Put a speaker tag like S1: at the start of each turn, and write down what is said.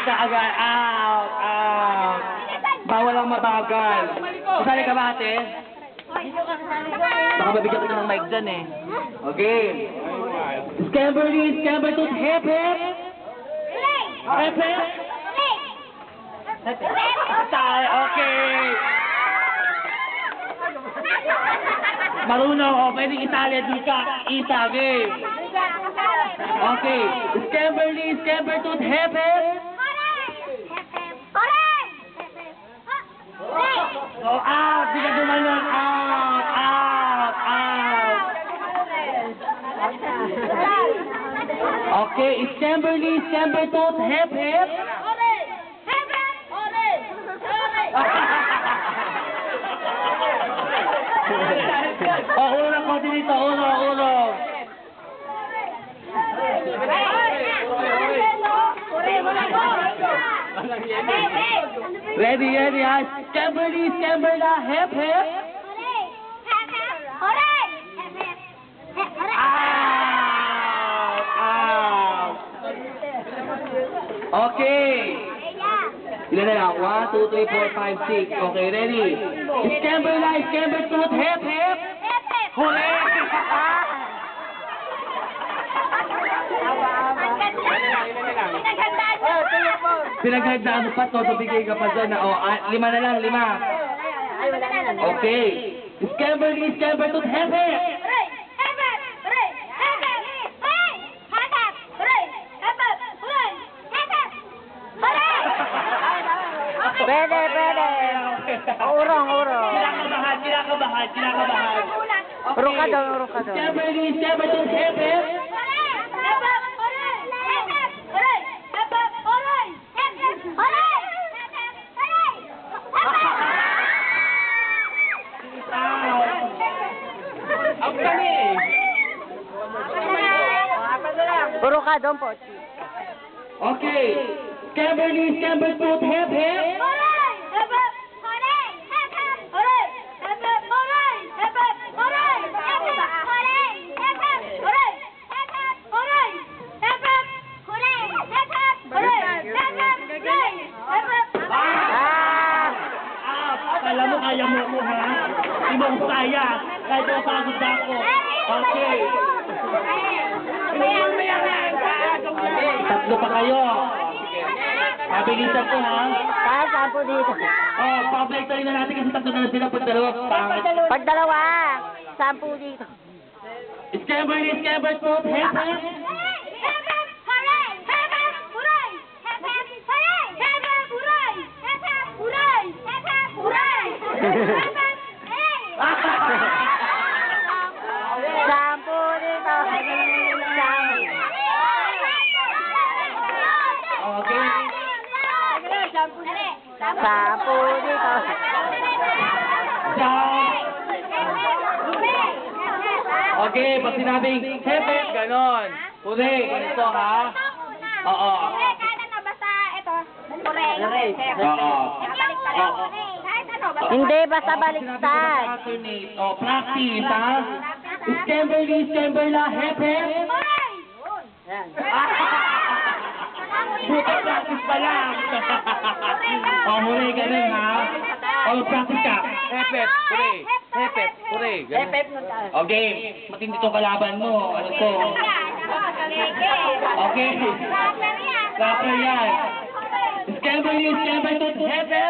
S1: ka agad. Out! Out! Bawal ang mabagal. Kasali ka ba, ate? Baka mabigyan ka ng mic dyan eh. Okay. Scamberly, scamber to hip hip. Hip hip. Okay. Marunong ako, pwedeng itali, di ka isa, game. Okay. Scamberly, scamber to hip hip. Go out! Di ka dumalon! Out! Out! Out! Okay, Scamberly, scamber tooth, hip hip. Oh, ulo na konti dito. Ulo, ulo. Ready, ready, ha? Scamberly, scamber na, hip hip. Out! Out! Okay. Ilan na lang? 1, 2, 3, 4, 5, 6. Okay, ready? Scamber na, scamber tooth, hip hip. Hooray! Pinaghandaan mo pa to, bigay ka pa dyan. O, 5 na lang, 5. Okay. Scamberly, scamber tooth, hip hip.
S2: Pwede, pwede. Urong, urong.
S1: Kinakabahan, kinakabahan, kinakabahan.
S2: Urong ka doon, urong ka doon.
S1: Scamberly, scamber tooth, hip hip. Ang kani.
S2: Urong ka doon po.
S1: Okay. Scamberly, scamber tooth, hip hip. Alam mo, kaya mo ako, ha? Hindi mo ako kaya. Kahit napagod na ako. Okay. Tatlo pa kayo. Pabilisan ko, ha?
S2: Kahit saan po dito.
S1: Oh, public tayo na natin kasi tatlo na sila pag dalawa.
S2: Pag dalawa, saan po dito.
S1: Scamberly, scamber tooth, hip hip.
S2: Sampo dito.
S1: Okay.
S2: Sampo dito.
S1: Okay, pag sinabing hip hip, ganon. Hooray, ganito ha. Oo. Oo.
S2: Hindi, basta baliktad.
S1: Oh, practice ha. Scamberly, scamber na, hip hip. Buta practice pa lang. Oh, hooray, ganun ha. Oh, practice ka. Hip hip, hooray. Hip hip, hooray. Okay, matindi tong kalaban mo. Ano to? Okay. Rapper yan. Scamberly, scamber to hip hip.